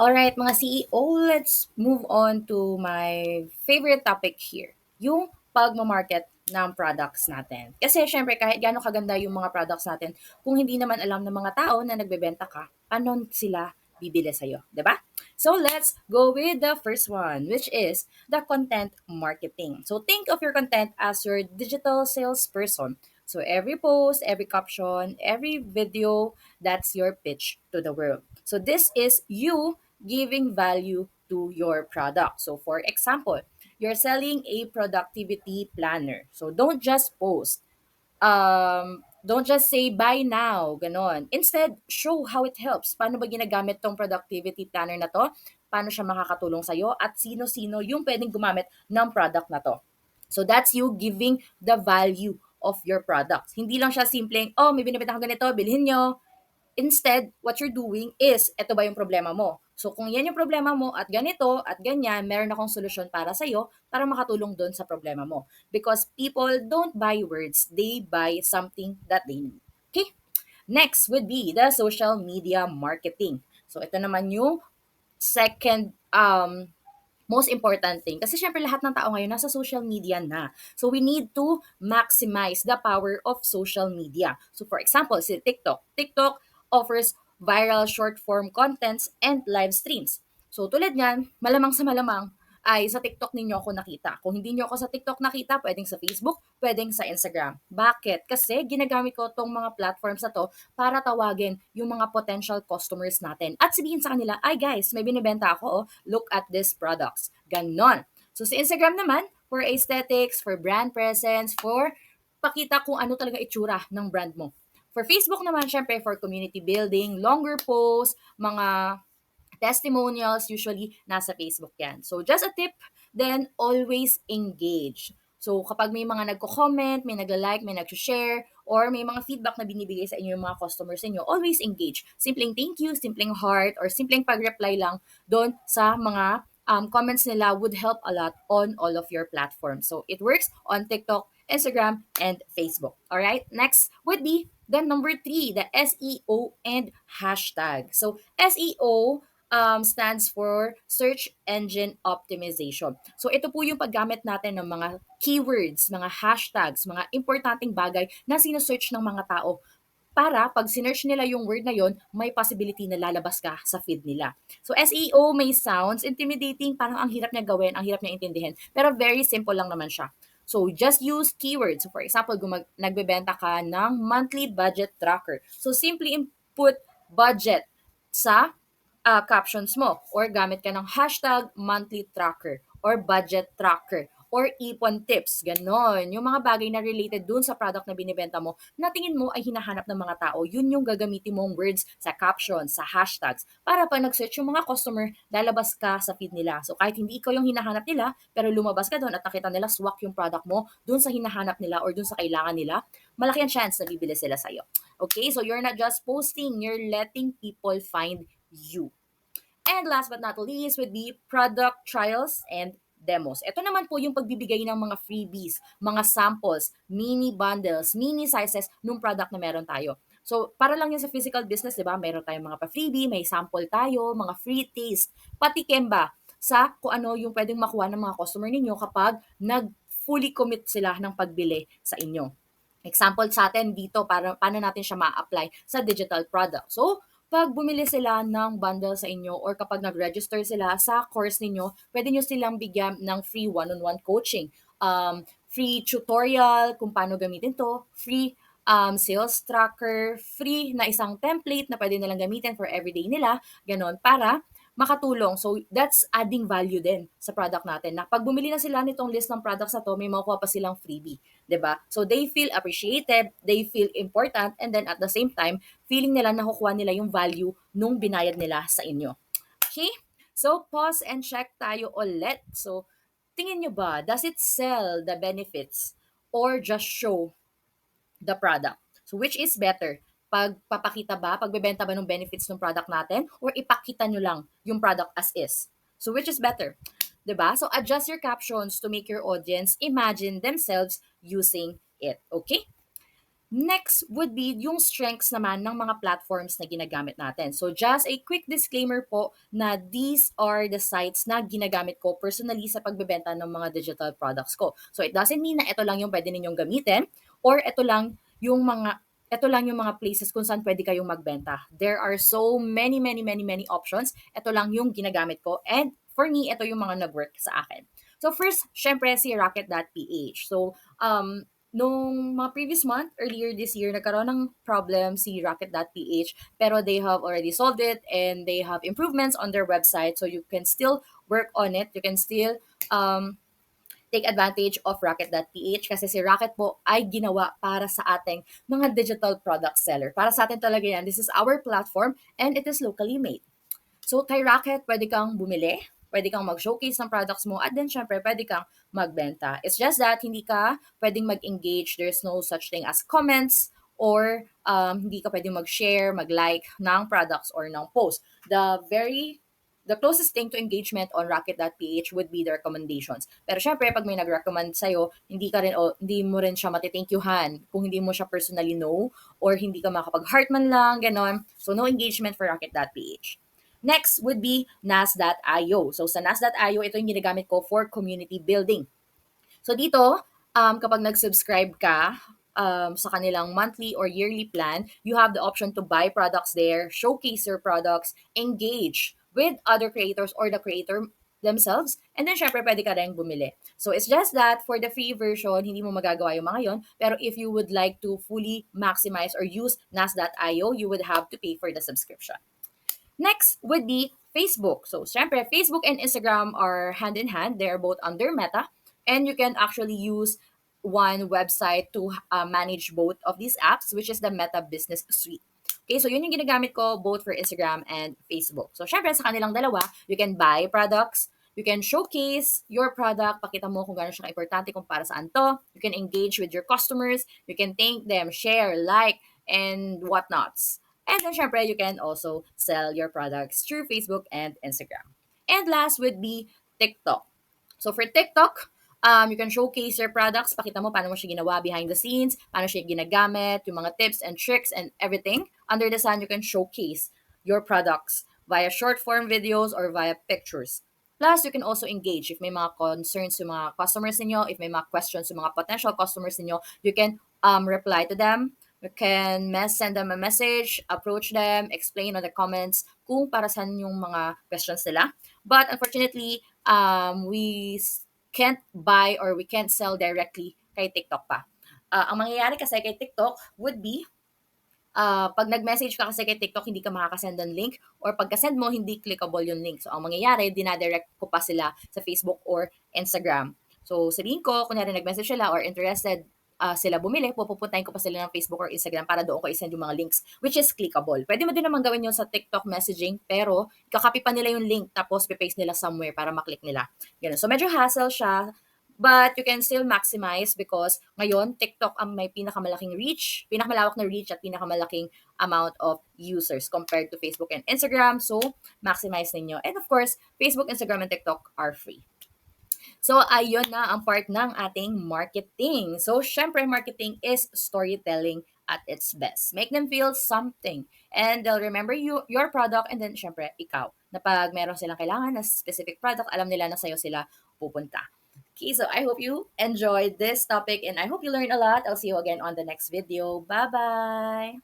Alright, mga CEO, let's move on to my favorite topic here, yung pagmamarket ng products natin. Kasi syempre, kahit gaano kaganda yung mga products natin, kung hindi naman alam ng mga tao na nagbebenta ka, paano sila bibili sa'yo, di ba? So let's go with the first one, which is the content marketing. So think of your content as your digital salesperson. So every post, every caption, every video, that's your pitch to the world. So this is you giving value to your product. So for example, you're selling a productivity planner. So don't just post. Don't just say buy now, ganon. Instead, show how it helps. Paano ba ginagamit tong productivity planner na to? Paano siya makakatulong sa'yo? At sino-sino yung pwedeng gumamit ng product na to? So that's you giving the value of your products. Hindi lang siya simpleng, oh, may binibenta ko ganito, bilhin nyo. Instead, what you're doing is, eto ba yung problema mo? So kung yan yung problema mo at ganito at ganyan, meron akong solusyon para sa'yo para makatulong doon sa problema mo. Because people don't buy words, they buy something that they need. Okay? Next would be the social media marketing. So ito naman yung second most important thing. Kasi syempre lahat ng tao ngayon nasa social media na. So we need to maximize the power of social media. So for example, si TikTok. TikTok offers viral short form contents and live streams. So tulad niyan, malamang sa malamang ay sa TikTok ninyo ako nakita. Kung hindi niyo ako sa TikTok nakita, pwedeng sa Facebook, pwedeng sa Instagram. Bakit? Kasi ginagamit ko tong mga platforms na to para tawagin yung mga potential customers natin. At sabihin sa kanila, ay guys, may binibenta ako, oh, look at these products. Ganon. So sa Instagram naman, for aesthetics, for brand presence, for pakita kung ano talaga itsura ng brand mo. For Facebook naman, syempre, for community building, longer posts, mga testimonials, usually nasa Facebook yan. So just a tip, then always engage. So kapag may mga nagko-comment, may nagla-like, may nag-share, or may mga feedback na binibigay sa inyo yung mga customers ninyo, always engage. Simpleng thank you, simpleng heart, or simpleng pag-reply lang doon sa mga comments nila would help a lot on all of your platforms. So it works on TikTok, Instagram, and Facebook. All right. Next would be the number three, the SEO and hashtag. So SEO stands for Search Engine Optimization. So ito po yung paggamit natin ng mga keywords, mga hashtags, mga importanteng bagay na sinesearch ng mga tao para pag sinearch nila yung word na yon, may possibility na lalabas ka sa feed nila. So SEO may sounds intimidating, parang ang hirap niya gawin, ang hirap niya intindihin, pero very simple lang naman siya. So just use keywords. So for example, kung nagbebenta ka ng monthly budget tracker. So simply input budget sa captions mo or gamit ka ng hashtag monthly tracker or budget tracker or ipon tips, ganon. Yung mga bagay na related dun sa product na binibenta mo, na tingin mo ay hinahanap ng mga tao, yun yung gagamitin mong words sa captions, sa hashtags, para pag nag-search yung mga customer, lalabas ka sa feed nila. So kahit hindi ikaw yung hinahanap nila, pero lumabas ka doon at nakita nila swak yung product mo dun sa hinahanap nila or dun sa kailangan nila, malaki ang chance na bibili sila sa'yo. Okay, so you're not just posting, you're letting people find you. And last but not least would be product trials and demos. Ito naman po yung pagbibigay ng mga freebies, mga samples, mini bundles, mini sizes nung product na meron tayo. So, para lang yan sa physical business, di ba? Meron tayong mga pa-freebie, may sample tayo, mga free taste, pati Kemba sa kung ano yung pwedeng makuha ng mga customer ninyo kapag nag-fully commit sila ng pagbili sa inyo. Example sa atin dito, para paano natin siya ma-apply sa digital product. So, pag bumili sila ng bundle sa inyo or kapag nag-register sila sa course ninyo, pwede nyo silang bigyan ng free one-on-one coaching, free tutorial kung paano gamitin to, free sales tracker, free na isang template na pwede nilang gamitin for everyday nila, ganon, para makatulong. So, that's adding value din sa product natin. Na pag bumili na sila nitong list ng products na to, may makukuha pa silang freebie. 'Di ba? So they feel appreciated, they feel important, and then at the same time, feeling nila nakukuha nila yung value nung binayad nila sa inyo. Okay? So pause and check tayo ulit. So tingin nyo ba, does it sell the benefits or just show the product? So which is better? Pagpapakita ba, pagbebenta ba ng benefits ng product natin or ipakita nyo lang yung product as is? So which is better? 'Di ba? So adjust your captions to make your audience imagine themselves using it. Okay? Next would be yung strengths naman ng mga platforms na ginagamit natin. So just a quick disclaimer po na these are the sites na ginagamit ko personally sa pagbebenta ng mga digital products ko. So it doesn't mean na ito lang yung pwede ninyong gamitin or ito lang yung mga places kung saan pwede kayong magbenta. There are so many, many, many, many options. Ito lang yung ginagamit ko and for me, ito yung mga nag-work sa akin. So first, syempre si Rocket.ph. So nung mga previous month, earlier this year, nagkaroon ng problem si Rocket.ph pero they have already solved it and they have improvements on their website so you can still work on it. You can still take advantage of Rocket.ph kasi si Rocket po ay ginawa para sa ating mga digital product seller. Para sa atin talaga yan. This is our platform and it is locally made. So kay Rocket, pwede kang bumili, pwede kang mag-showcase ng products mo, at then syempre pwede kang magbenta. It's just that hindi ka pwedeng mag-engage. There's no such thing as comments or hindi ka pwedeng mag-share, mag-like ng products or ng post. The closest thing to engagement on Rocket.ph would be the recommendations. Pero syempre, pag may nag-recommend sa'yo, hindi mo rin siya matithankyuhan kung hindi mo siya personally know or hindi ka makapag-heart man lang, ganon. So, no engagement for Rocket.ph. Next would be Nas.io. So sa Nas.io, ito yung ginagamit ko for community building. So dito, kapag nag-subscribe ka sa kanilang monthly or yearly plan, you have the option to buy products there, showcase your products, engage with other creators or the creator themselves, and then syempre pwede ka rin bumili. So it's just that for the free version, hindi mo magagawa yung mga yon. Pero if you would like to fully maximize or use Nas.io, you would have to pay for the subscription. Next would be Facebook. So, syempre, Facebook and Instagram are hand in hand. They are both under Meta. And you can actually use one website to manage both of these apps, which is the Meta Business Suite. Okay, so yun yung ginagamit ko both for Instagram and Facebook. So, syempre, sa kanilang dalawa, you can buy products, you can showcase your product, pakita mo kung gaano siya ka-importante kung para saan to. You can engage with your customers, you can thank them, share, like, and whatnots. And then, syempre, you can also sell your products through Facebook and Instagram. And last would be TikTok. So for TikTok, you can showcase your products, pakita mo paano mo siya ginawa behind the scenes, paano siya ginagamit, yung mga tips and tricks and everything. Under the sun, you can showcase your products via short form videos or via pictures. Plus, you can also engage if may mga concerns yung mga customers ninyo, if may mga questions yung mga potential customers ninyo, you can reply to them. You can send them a message, approach them, explain on the comments kung para saan yung mga questions nila. But unfortunately, can't buy or we can't sell directly kay TikTok pa. Ang mangyayari kasi kay TikTok would be, pag nag-message ka kasi kay TikTok, hindi ka makakasend ng link or pagka-send mo, hindi clickable yung link. So, ang mangyayari, dinadirect ko pa sila sa Facebook or Instagram. So, sabihin ko, kunyari nag-message sila or interested sila bumili, pupuntahin ko pa sila ng Facebook or Instagram para doon ko isend yung mga links, which is clickable. Pwede mo din naman gawin yun sa TikTok messaging, pero ikakopy pa nila yung link tapos pipaste nila somewhere para maklik nila. Ganun. So, medyo hassle siya. But you can still maximize because ngayon, TikTok ang may pinakamalawak na reach at pinakamalaking amount of users compared to Facebook and Instagram. So, maximize ninyo. And of course, Facebook, Instagram, and TikTok are free. So, ayun na ang part ng ating marketing. So, syempre, marketing is storytelling at its best. Make them feel something. And they'll remember your product, and then, syempre, ikaw. Na pag meron silang kailangan na specific product, alam nila na sa'yo sila pupunta. Okay, so I hope you enjoyed this topic and I hope you learned a lot. I'll see you again on the next video. Bye-bye!